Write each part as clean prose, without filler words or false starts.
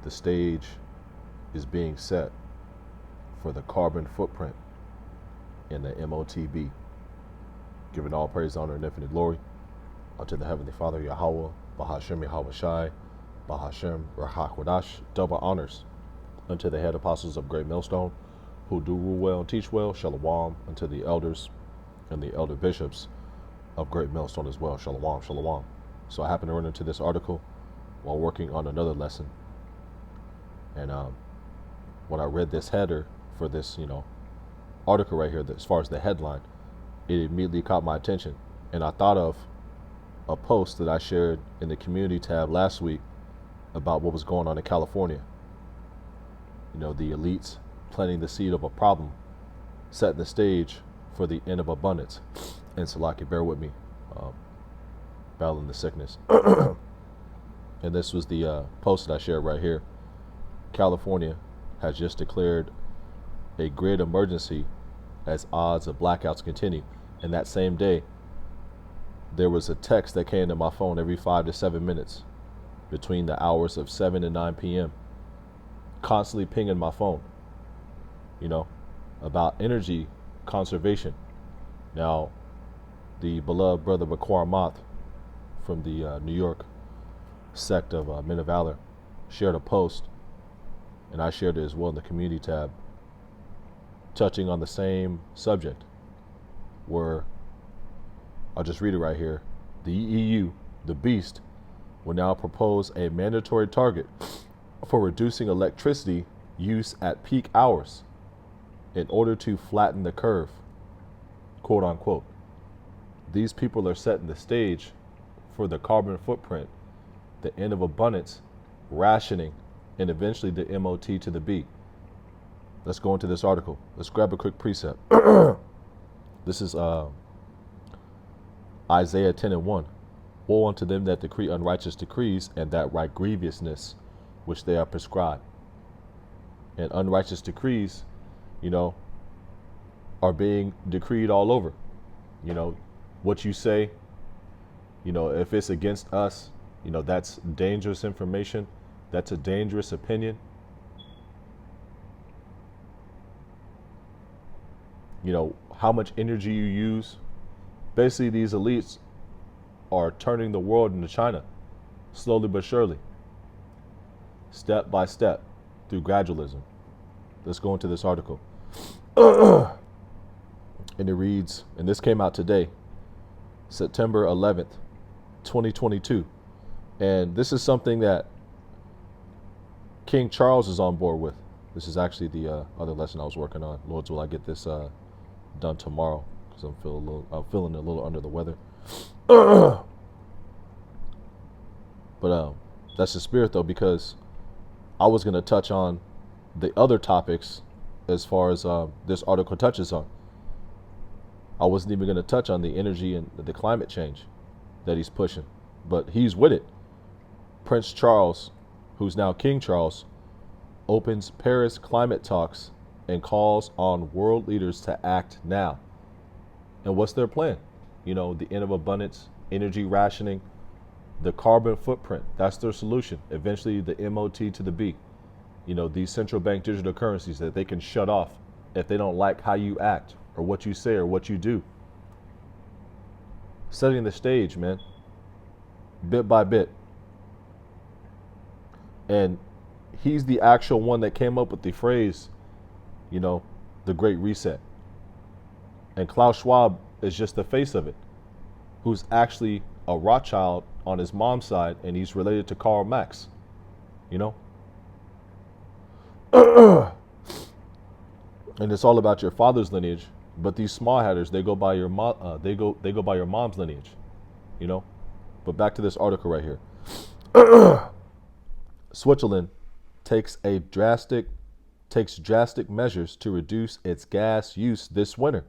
the stage is being set for the carbon footprint in the MOTB. Giving all praise, honor, and infinite glory unto the Heavenly Father, Yahweh, Bahashem Yahweh Shai, Bahashem Rahak double honors unto the head apostles of Great Millstone, who do rule well and teach well, Shalom, unto the elders and the elder bishops of Great Millstone as well, Shalom, Shalom. So I happened to run into this article while working on another lesson, and when I read this header for this, article right here, as far as the headline, it immediately caught my attention, and I thought of a post that I shared in the community tab last week about what was going on in California. The elites planting the seed of a problem, setting the stage for the end of abundance. And Salaki, bear with me, battling the sickness. And this was the post that I shared right here. California has just declared a grid emergency as odds of blackouts continue. And that same day, there was a text that came to my phone every 5 to 7 minutes between the hours of 7 and 9 p.m. Constantly pinging my phone, about energy conservation. Now, the beloved brother Bakwar Moth from the New York sect of Men of Valor shared a post, and I shared it as well in the community tab, touching on the same subject, where I'll just read it right here. The EU, the beast, will now propose a mandatory target for reducing electricity use at peak hours in order to flatten the curve, quote unquote. These people are setting the stage for the carbon footprint, the end of abundance, rationing, and eventually the MOT to the B. Let's go into this article. Let's grab a quick precept. This is Isaiah 10:1. Woe unto them that decree unrighteous decrees, and that write grievousness which they are prescribed. And unrighteous decrees, are being decreed all over. What you say, if it's against us, that's dangerous information. That's a dangerous opinion. How much energy you use. Basically, these elites are turning the world into China, slowly but surely, step by step, through gradualism. Let's go into this article. And it reads, and this came out today, September 11th, 2022. And this is something that King Charles is on board with. This is actually the other lesson I was working on. Lord's will I get this done tomorrow, because I'm feeling a little under the weather. But that's the spirit, though, because I was going to touch on the other topics as far as this article touches on. I wasn't even going to touch on the energy and the climate change that he's pushing, but he's with it. Prince Charles, who's now King Charles, opens Paris climate talks and calls on world leaders to act now. And what's their plan? The end of abundance, energy rationing, the carbon footprint. That's their solution. Eventually, the MOT to the B. These central bank digital currencies that they can shut off if they don't like how you act or what you say or what you do. Setting the stage, man, bit by bit. And he's the actual one that came up with the phrase, the Great Reset. And Klaus Schwab is just the face of it, who's actually a Rothschild on his mom's side, and he's related to Karl Marx, And it's all about your father's lineage, but these small hatters, they go by your they go by your mom's lineage, But back to this article right here. Switzerland takes drastic measures to reduce its gas use this winter.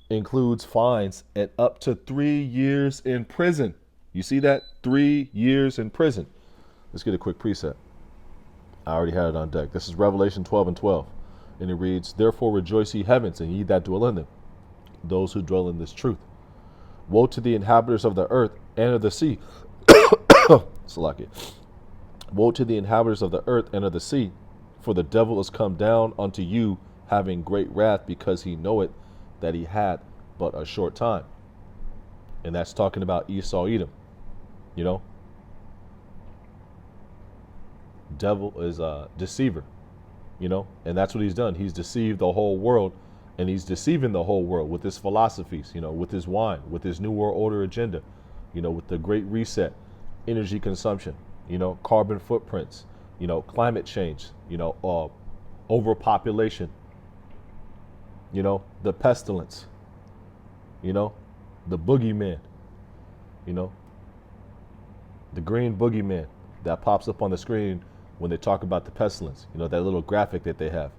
Includes fines and up to 3 years in prison. You see that? 3 years in prison. Let's get a quick precept. I already had it on deck. This is Revelation 12:12. And it reads, Therefore rejoice ye heavens, and ye that dwell in them, those who dwell in this truth. Woe to the inhabitants of the earth and of the sea. Salakia. Woe to the inhabitants of the earth and of the sea, for the devil is come down unto you, having great wrath, because he knoweth that he had but a short time. And that's talking about Esau, Edom. You know, devil is a deceiver, you know, and that's what he's done. He's deceived the whole world, and he's deceiving the whole world with his philosophies, you know, with his wine, with his New World Order agenda, you know, with the Great Reset, energy consumption, you know, carbon footprints, you know, climate change, you know, overpopulation, you know, the pestilence, you know, the boogeyman, you know, the green boogeyman that pops up on the screen when they talk about the pestilence, you know, that little graphic that they have,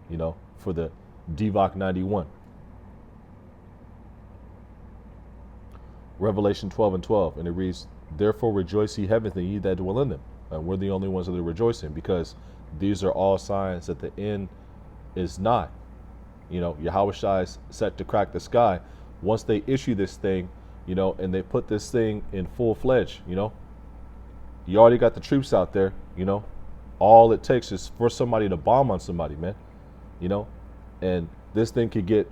you know, for the DVOC 91. Revelation 12:12, and it reads, therefore rejoice ye heavens, and ye that dwell in them. And we're the only ones that are rejoicing, because these are all signs that the end is nigh. You know, Yahushua is set to crack the sky. Once they issue this thing, you know, and they put this thing in full-fledged, you know, you already got the troops out there, you know. All it takes is for somebody to bomb on somebody, man, you know, and this thing could get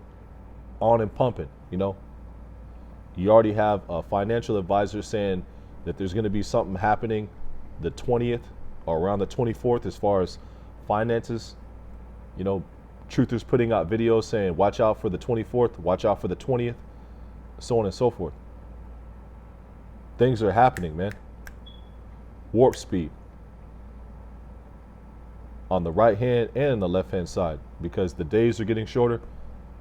on and pumping, you know. You already have a financial advisor saying that there's going to be something happening the 20th or around the 24th as far as finances. You know, truthers putting out videos saying, watch out for the 24th, watch out for the 20th, so on and so forth. Things are happening, man. Warp speed on the right hand and the left hand side, because the days are getting shorter,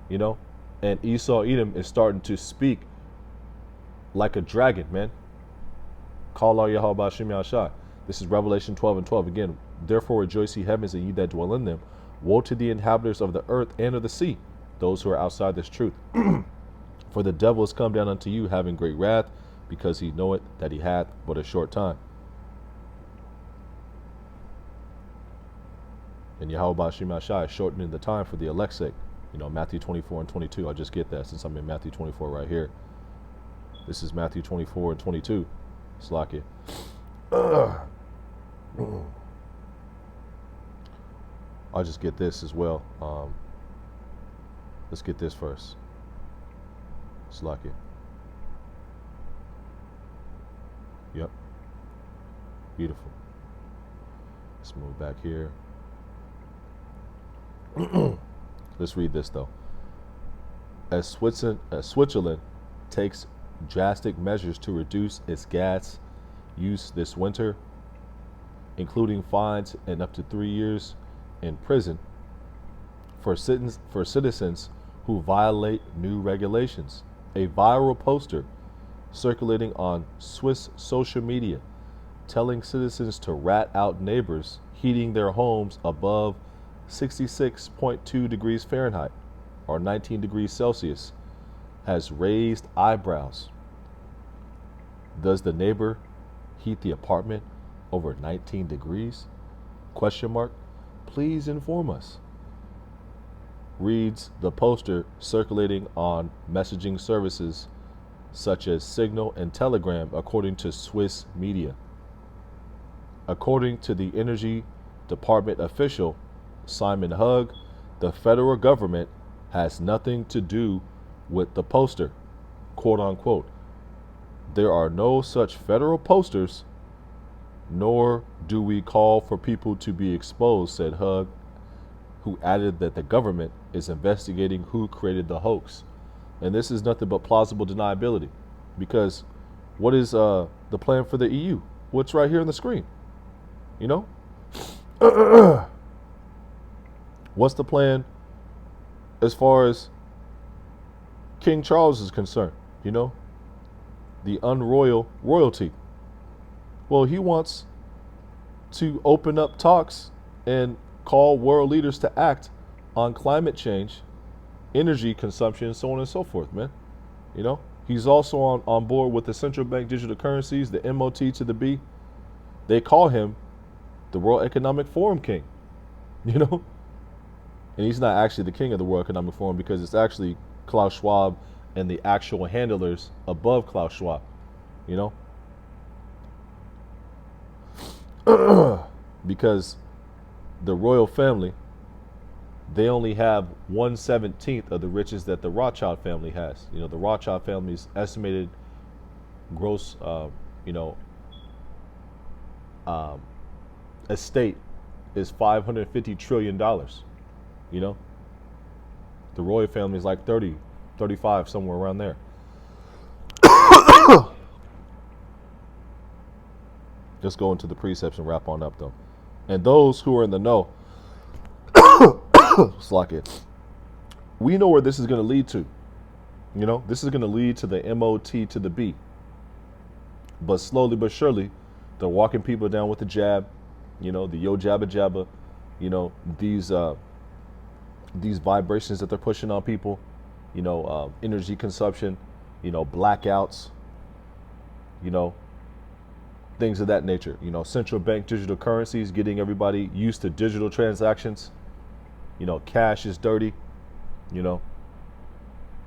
you know, and Esau Edom is starting to speak like a dragon, man. Call all Yahweh Ba'Shem Yahshai. This is Revelation 12:12. Again, therefore rejoice ye heavens, and ye that dwell in them. Woe to the inhabitants of the earth and of the sea, those who are outside this truth. For the devil is come down unto you, having great wrath, because he knoweth that he hath but a short time. And Yahweh Ba'Shem Yahshai is shortening the time for the elect's sake. You know, Matthew 24:22. I'll just get that since I'm in Matthew 24 right here. This is Matthew 24:22. Slack it. I'll just get this as well. Let's get this first. Slack it. Yep. Beautiful. Let's move back here. Let's read this though. As Switzerland takes drastic measures to reduce its gas use this winter, including fines and up to 3 years in prison for citizens who violate new regulations. A viral poster circulating on Swiss social media telling citizens to rat out neighbors heating their homes above 66.2 degrees Fahrenheit or 19 degrees Celsius has raised eyebrows. Does the neighbor heat the apartment over 19 degrees? Question mark. Please inform us. Reads the poster circulating on messaging services such as Signal and Telegram, according to Swiss media. According to the Energy Department official Simon Hugg, the federal government has nothing to do with the poster, quote unquote. There are no such federal posters, nor do we call for people to be exposed, said Hugg, who added that the government is investigating who created the hoax. And this is nothing but plausible deniability, because what is the plan for the EU? What's right here on the screen? You know? What's the plan as far as King Charles is concerned? You know, the unroyal royalty. Well, he wants to open up talks and call world leaders to act on climate change, energy consumption, so on and so forth, man. You know, he's also on board with the central bank digital currencies, the MOT to the B. They call him the World Economic Forum king, you know? And he's not actually the king of the World Economic Forum, because it's actually Klaus Schwab and the actual handlers above Klaus Schwab, you know? because the royal family, they only have 1/17 of the riches that the Rothschild family has. You know, the Rothschild family's estimated gross, estate is $550 trillion. You know, the royal family is like 30, 35, somewhere around there. Just go into the precepts and wrap on up, though. And those who are in the know, slack it. We know where this is going to lead to. You know, this is going to lead to the MOT to the B. But slowly but surely, they're walking people down with the jab. You know, the yo jabba jabba. You know, these vibrations that they're pushing on people. You know, energy consumption. You know, blackouts. You know, things of that nature. You know, central bank digital currencies, getting everybody used to digital transactions. You know, cash is dirty. You know,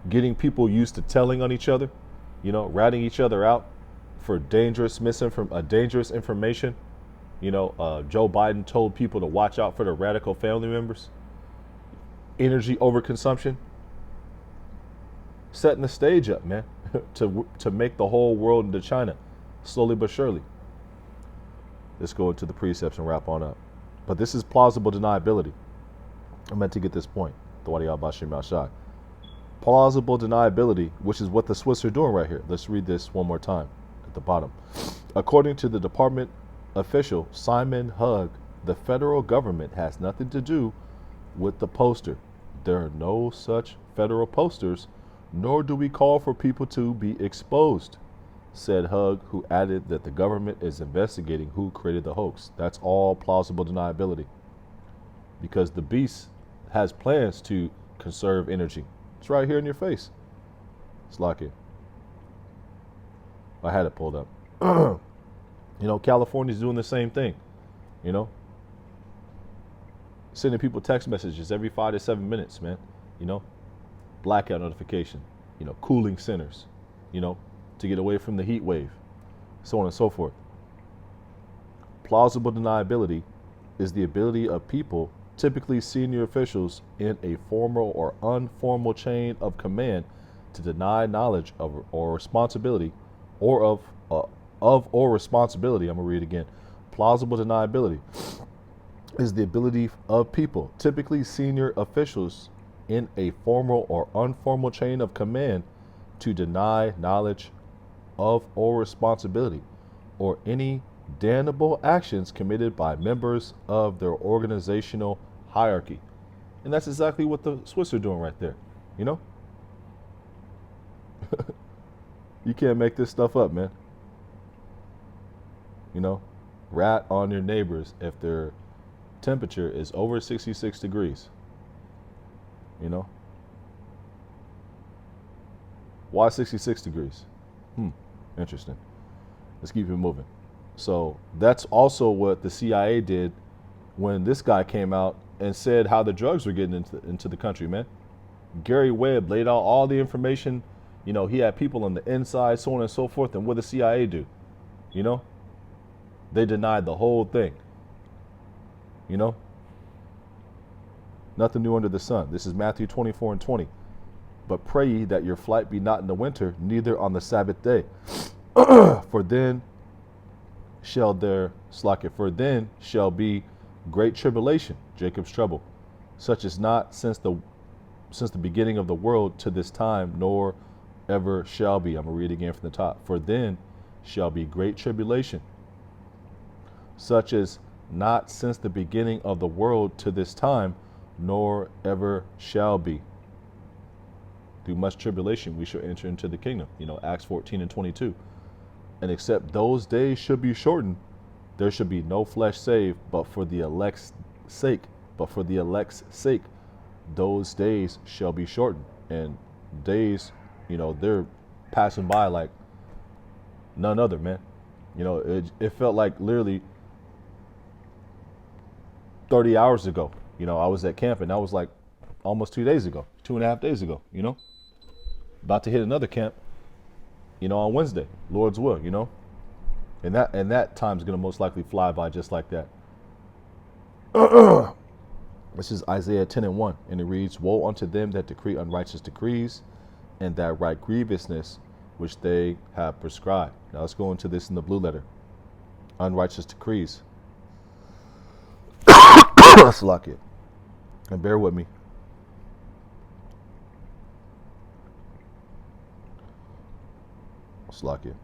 getting people used to telling on each other. You know, ratting each other out for dangerous information. You know, Joe Biden told people to watch out for the radical family members. Energy overconsumption. Setting the stage up, man, to make the whole world into China, slowly but surely. Let's go into the precepts and wrap on up. But this is plausible deniability. I meant to get this point. Plausible deniability, which is what the Swiss are doing right here. Let's read this one more time at the bottom. According to the department official Simon Hugg, the federal government has nothing to do with the poster. There are no such federal posters, nor do we call for people to be exposed, said Hugg, who added that the government is investigating who created the hoax. That's all plausible deniability, because the beast has plans to conserve energy. It's right here in your face. It's like it. I had it pulled up. You know, California's doing the same thing. You know, sending people text messages every 5 to 7 minutes, man. You know, blackout notification. You know, cooling centers. You know, to get away from the heat wave, so on and so forth. Plausible deniability is the ability of people, typically senior officials in a formal or informal chain of command, to deny knowledge of or responsibility or or responsibility. I'm going to read it again. Plausible deniability is the ability of people, typically senior officials in a formal or informal chain of command, to deny knowledge of or responsibility or any damnable actions committed by members of their organizational hierarchy. And that's exactly what the Swiss are doing right there. You know? You can't make this stuff up, man. You know? Rat on your neighbors if their temperature is over 66 degrees. You know? Why 66 degrees? Interesting. Let's keep it moving. So that's also what the CIA did when this guy came out and said how the drugs were getting into the country, man. Gary Webb laid out all the information. You know, he had people on the inside, so on and so forth. And what did the CIA do? You know, they denied the whole thing. You know, nothing new under the sun. This is Matthew 24:20. But pray ye that your flight be not in the winter, neither on the Sabbath day. For then shall be great tribulation, Jacob's trouble, such as not since the beginning of the world to this time, nor ever shall be. I'm going to read again from the top. For then shall be great tribulation, such as not since the beginning of the world to this time, nor ever shall be. Through much tribulation we shall enter into the kingdom. You know, Acts 14:22. And except those days should be shortened, there should be no flesh saved, but for the elect's sake. Those days shall be shortened. And days, you know, they're passing by like none other, man. You know, it felt like literally 30 hours ago. You know, I was at camp, and that was like almost 2 days ago, 2.5 days ago, you know. About to hit another camp, you know, on Wednesday, Lord's will, you know. And that time's going to most likely fly by just like that. This is Isaiah 10:1, and it reads, "Woe unto them that decree unrighteous decrees, and that write grievousness which they have prescribed." Now let's go into this in the blue letter. Unrighteous decrees. Let's lock it. And bear with me. Let's lock it.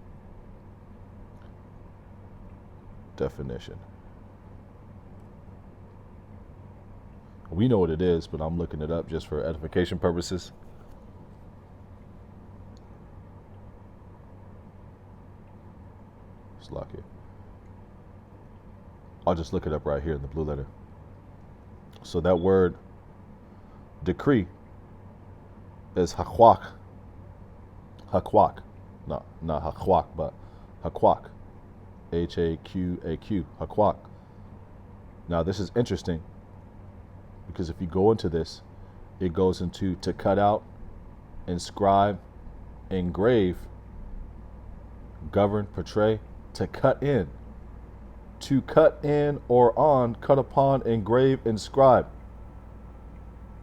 Definition. We know what it is, but I'm looking it up just for edification purposes. Let's lock it. I'll just look it up right here in the blue letter. So that word decree is hakwak. Hakwak. No, not hakwak, but hakwak. H-A-Q-A-Q. Hakwak. Now this is interesting, because if you go into this, it goes into to cut out, inscribe, engrave, govern, portray, to cut in or on, cut upon, engrave, inscribe.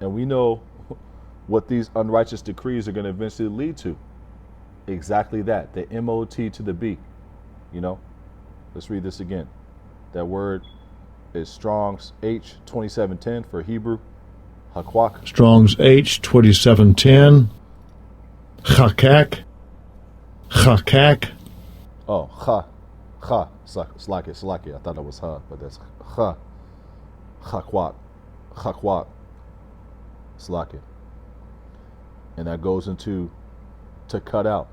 And we know what these unrighteous decrees are going to eventually lead to. Exactly that, the M-O-T to the B. You know, let's read this again. That word is Strong's H 2710 for Hebrew. Hakwak. Strong's H 2710. Chakak. Chakak. Oh, Slaki. I thought it was ha, but that's ha. Hakwak. Slaki. And that goes into to cut out,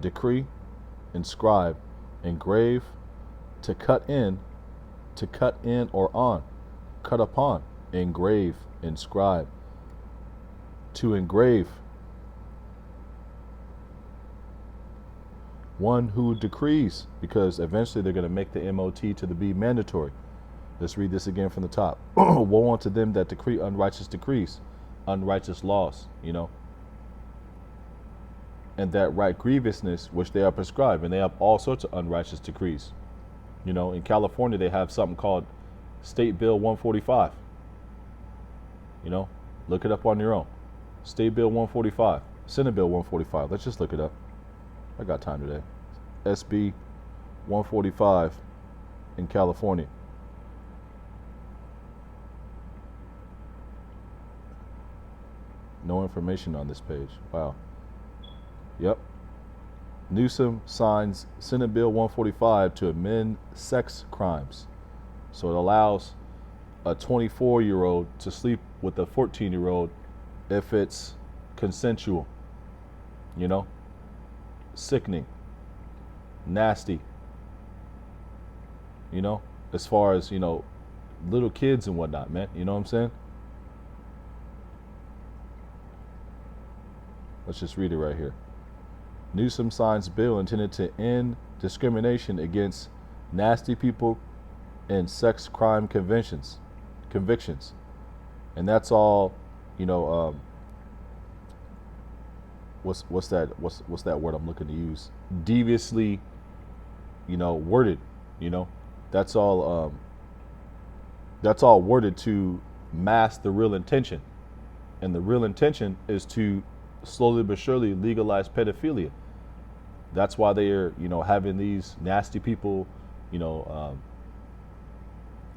decree, inscribe, engrave, to cut in or on, cut upon, engrave, inscribe, to engrave. One who decrees, because eventually they're going to make the M-O-T to the B mandatory. Let's read this again from the top. Woe unto them that decree unrighteous decrees, unrighteous laws, you know, and that write grievousness which they are prescribed. And they have all sorts of unrighteous decrees. You know, in California, they have something called State Bill 145. You know, look it up on your own. State Bill 145, Senate Bill 145. Let's just look it up. I got time today. SB 145 in California. No information on this page. Wow. Yep. Newsom signs Senate Bill 145 to amend sex crimes. So it allows a 24-year-old to sleep with a 14-year-old if it's consensual. You know? Sickening. Nasty. You know? As far as, you know, little kids and whatnot, man. You know what I'm saying? Let's just read it right here. Newsom signs bill intended to end discrimination against nasty people in sex crime convictions. And that's all, you know, what's that word I'm looking to use? Deviously, you know, worded, you know. That's all worded to mask the real intention. And the real intention is to slowly but surely legalize pedophilia. That's why they are, you know, having these nasty people, you know,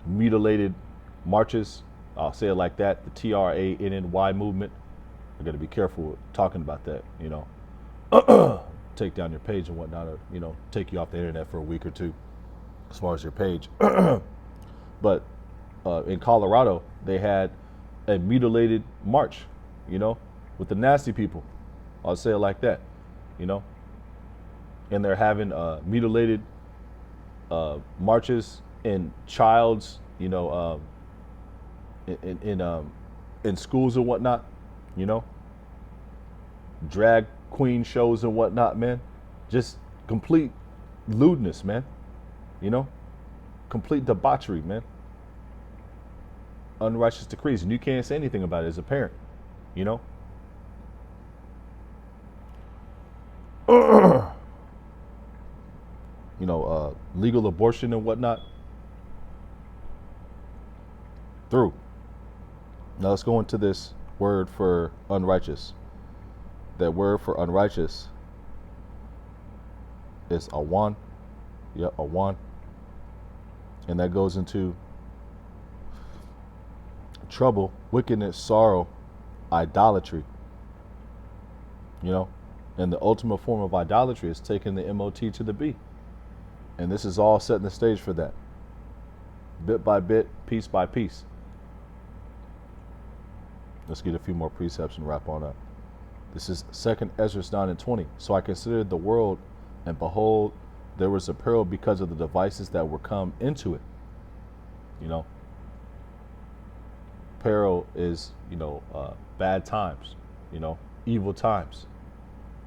mutilated marches. I'll say it like that. The TRANNY movement. I got to be careful talking about that, you know. Take down your page and whatnot, or, you know, take you off the internet for a week or two as far as your page. But in Colorado, they had a mutilated march, you know, with the nasty people. I'll say it like that, you know. And they're having mutilated marches in child's, you know, in schools and whatnot, you know. Drag queen shows and whatnot, man. Just complete lewdness, man. You know, complete debauchery, man. Unrighteous decrees, and you can't say anything about it as a parent, you know. legal abortion and whatnot. Through. Now let's go into this word for unrighteous. That word for unrighteous is awan. Yep, awan. And that goes into trouble, wickedness, sorrow, idolatry. And the ultimate form of idolatry is taking the MOT to the B. And this is all setting the stage for that. Bit by bit, piece by piece. Let's get a few more precepts and wrap on up. This is 2 Ezra 9:20. So I considered the world, and behold, there was a peril because of the devices that were come into it. Peril is, bad times, evil times,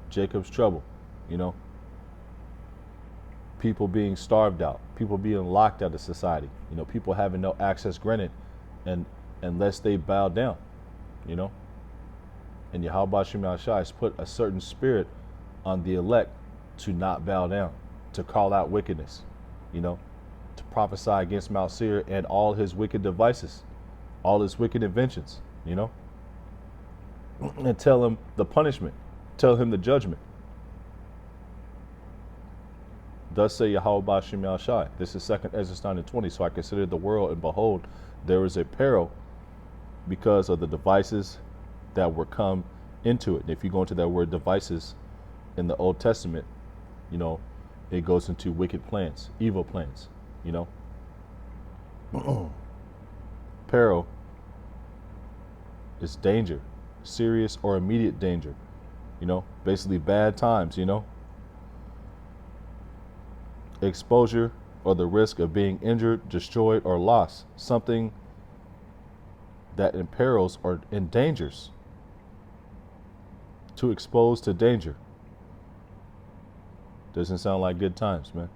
Jacob's trouble, people being starved out, people being locked out of society, people having no access granted, and unless they bow down, and Yahweh Shem Yahshai has put a certain spirit on the elect to not bow down, to call out wickedness, to prophesy against Mount Seir and all his wicked devices, all his wicked inventions, and tell him the punishment, tell him the judgment. Thus say Yahweh Shem Yahshai. This is 2 Ezra 9:20. So I considered the world, and behold, there is a peril because of the devices that were come into it. And if you go into that word devices in the Old Testament, it goes into wicked plans, evil plans, Peril is danger, serious or immediate danger, basically bad times, Exposure or the risk of being injured, destroyed, or lost, something that imperils or endangers. To expose to danger. Doesn't sound like good times, man,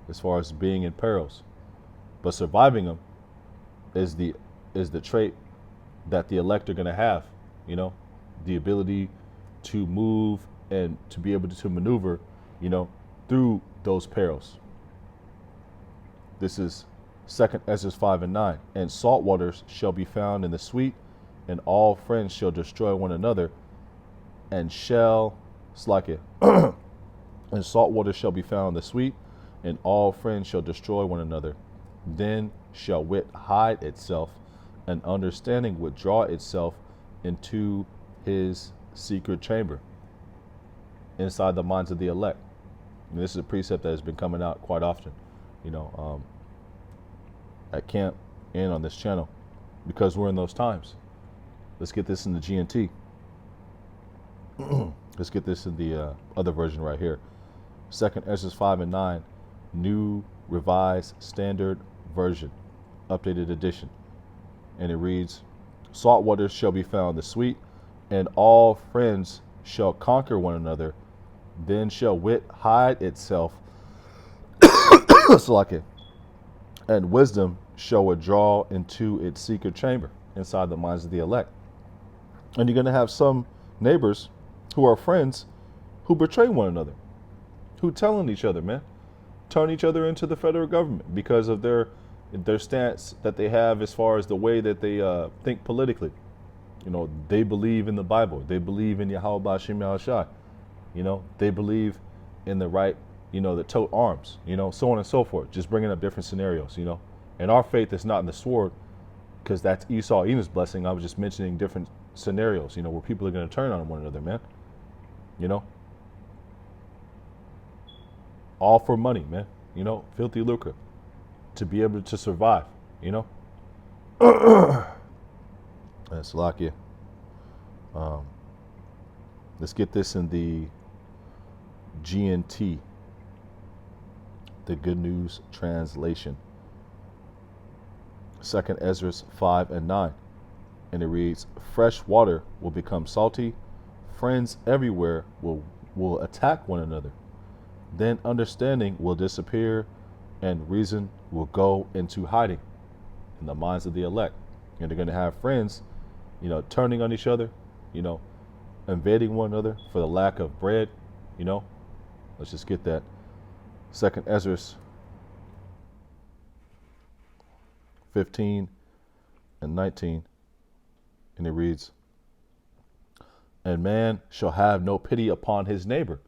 as far as being in perils. But surviving them is the trait that the elect are going to have, the ability to move and to be able to maneuver, through those perils. This is 2 Ezra 5:9. And salt waters shall be found in the sweet, and all friends shall destroy one another, and shall slack it. And salt water shall be found in the sweet, and all friends shall destroy one another. Then shall wit hide itself, and understanding withdraw itself into his secret chamber, inside the minds of the elect. And this is a precept that has been coming out quite often, at camp and on this channel, because we're in those times. Let's get this in the GNT. Let's get this in the other version right here. 2 Ezra 5:9, New Revised Standard Version, updated edition. And it reads, salt waters shall be found the sweet, and all friends shall conquer one another. Then shall wit hide itself, and wisdom shall withdraw into its secret chamber, inside the minds of the elect. And you're going to have some neighbors who are friends who betray one another, who telling each other, man, turn each other into the federal government because of their stance that they have as far as the way that they think politically. They believe in the Bible. They believe in Yahweh Shem Yahshai. They believe in the right, the tote arms, so on and so forth. Just bringing up different scenarios, And our faith is not in the sword, because that's Esau, Enom's blessing. I was just mentioning different scenarios, where people are going to turn on one another, man. All for money, man. Filthy lucre, to be able to survive, That's Lakia. Let's get this in the GNT, the Good News Translation. 2 Ezra 5:9. And it reads, fresh water will become salty, friends everywhere will attack one another. Then understanding will disappear, and reason will go into hiding in the minds of the elect. And they're going to have friends, turning on each other, invading one another for the lack of bread, Let's just get that. Second Ezra 15 and 19, and it reads, "And man shall have no pity upon his neighbor."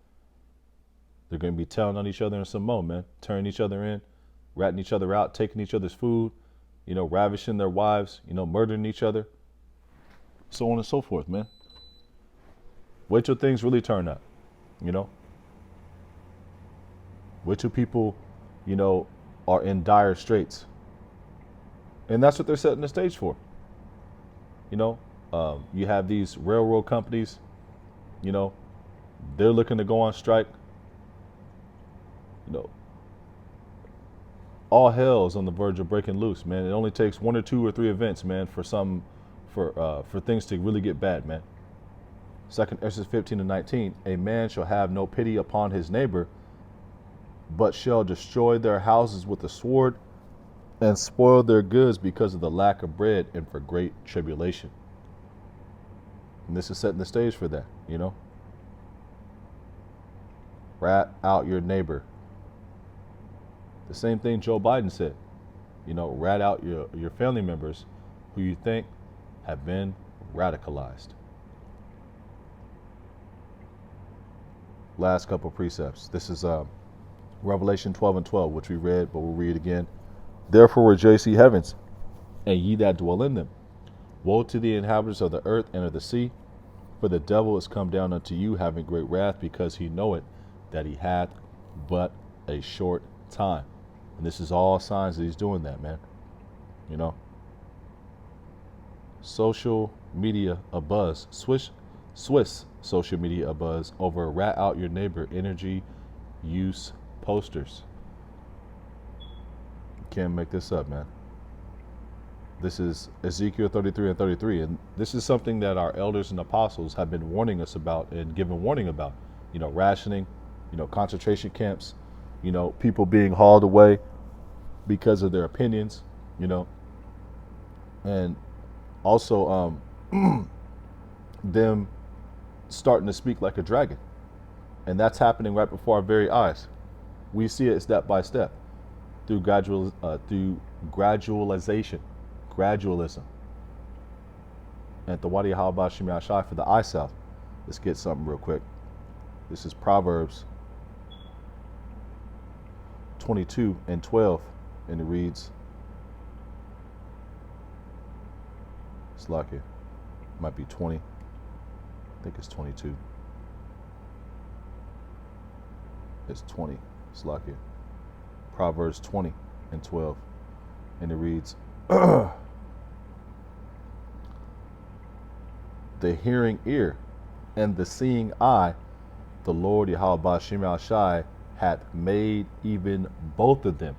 They're going to be telling on each other in some more, man, turning each other in, ratting each other out, taking each other's food, ravishing their wives, murdering each other, so on and so forth, man. Wait till things really turn up, Wait till people, are in dire straits. And that's what they're setting the stage for. You have these railroad companies, they're looking to go on strike. All hell's on the verge of breaking loose, man. It only takes 1 or 2 or 3 events, man, for things to really get bad, man. Second Ezra 15 and 19, "A man shall have no pity upon his neighbor, but shall destroy their houses with the sword and spoil their goods because of the lack of bread and for great tribulation." And this is setting the stage for that, Rat out your neighbor. The same thing Joe Biden said, rat out your family members who you think have been radicalized. Last couple precepts. This is Revelation 12 and 12, which we read, but we'll read again. "Therefore rejoice, ye heavens, and ye that dwell in them. Woe to the inhabitants of the earth and of the sea, for the devil is come down unto you, having great wrath, because he knoweth that he hath but a short time." And this is all signs that he's doing that, man. Social media abuzz. Swiss social media abuzz over rat out your neighbor energy use posters. You can't make this up, man. This is Ezekiel 33 and 33. And this is something that our elders and apostles have been warning us about and giving warning about. Rationing, concentration camps, people being hauled away because of their opinions, and also them starting to speak like a dragon. And that's happening right before our very eyes. We see it step by step through gradualism. And the Wadi Halba Shemi Ashai for the eye salve. Let's get something real quick. This is Proverbs 22 and 12, and it reads, it's like it might be 20. I think it's 22. It's 20. It's like it. Proverbs 20 and 12, and it reads, "The hearing ear and the seeing eye, the Lord Yahweh Shema Shai hath made even both of them."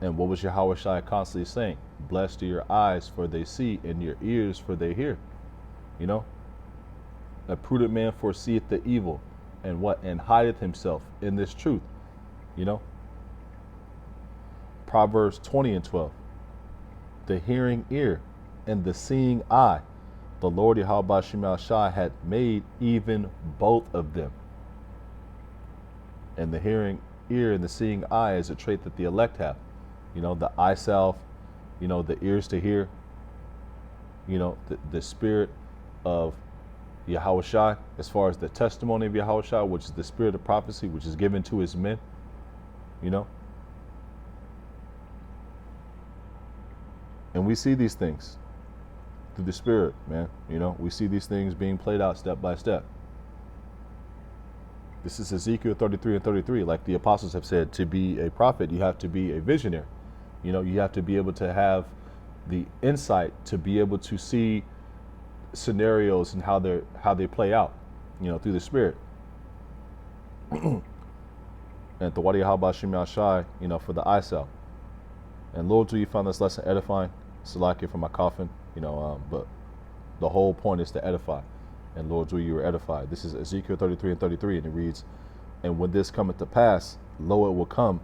And what was Yahweh Shai constantly saying? Blessed are your eyes, for they see, and your ears, for they hear. A prudent man foreseeth the evil, and hideth himself in this truth. Proverbs 20 and 12. The hearing ear and the seeing eye, the Lord Yahweh Shema Shai had made even both of them. And the hearing ear and the seeing eye is a trait that the elect have. The eye salve, the ears to hear, the spirit of Yahweh Shai, as far as the testimony of Yahweh Shai, which is the spirit of prophecy, which is given to his men, And we see these things through the spirit, man. We see these things being played out step by step. This is Ezekiel 33 and 33. Like the apostles have said, to be a prophet, you have to be a visionary. You have to be able to have the insight to be able to see scenarios and how they play out, through the spirit. And the Wadi Haba Shimi Shai, for the eye salve. And Lord, do you find this lesson edifying? Salaki for my coffin, but the whole point is to edify. And Lord, do you are edified. This is Ezekiel 33 and 33, and it reads, "And when this cometh to pass, lo, it will come,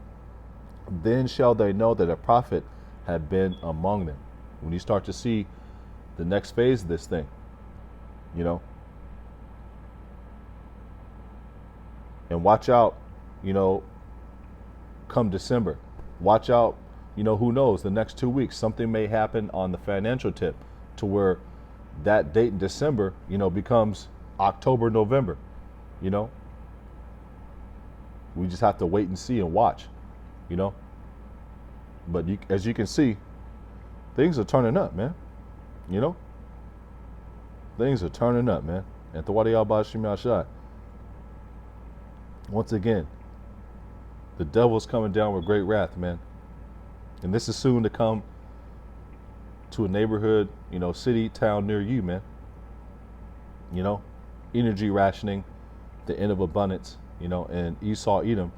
then shall they know that a prophet had been among them." When you start to see the next phase of this thing, and watch out, come December. Watch out, who knows, the next 2 weeks, something may happen on the financial tip to where that date in December, becomes October, November, We just have to wait and see and watch, But as you can see, things are turning up, man. Things are turning up, man. And once again, the devil's coming down with great wrath, man. And this is soon to come to a neighborhood, city, town near you, man. Energy rationing, the end of abundance, and Esau Edom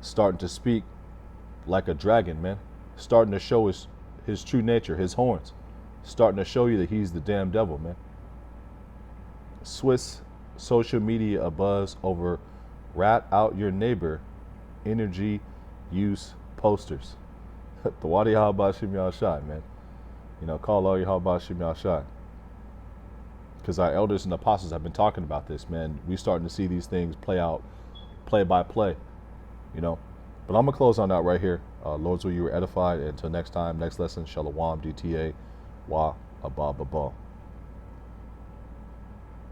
starting to speak like a dragon, man. Starting to show his true nature, his horns. Starting to show you that he's the damn devil, man. Swiss social media abuzz over rat out your neighbor energy use posters. The Wadi Habashim Yashai, man. Call all your Habashim Yashai. Because our elders and apostles have been talking about this, man. We starting to see these things play out, play by play, But I'm going to close on that right here. Lord's will you were edified. Until next time, next lesson, Shalom, DTA, Wa, Abba, Baba.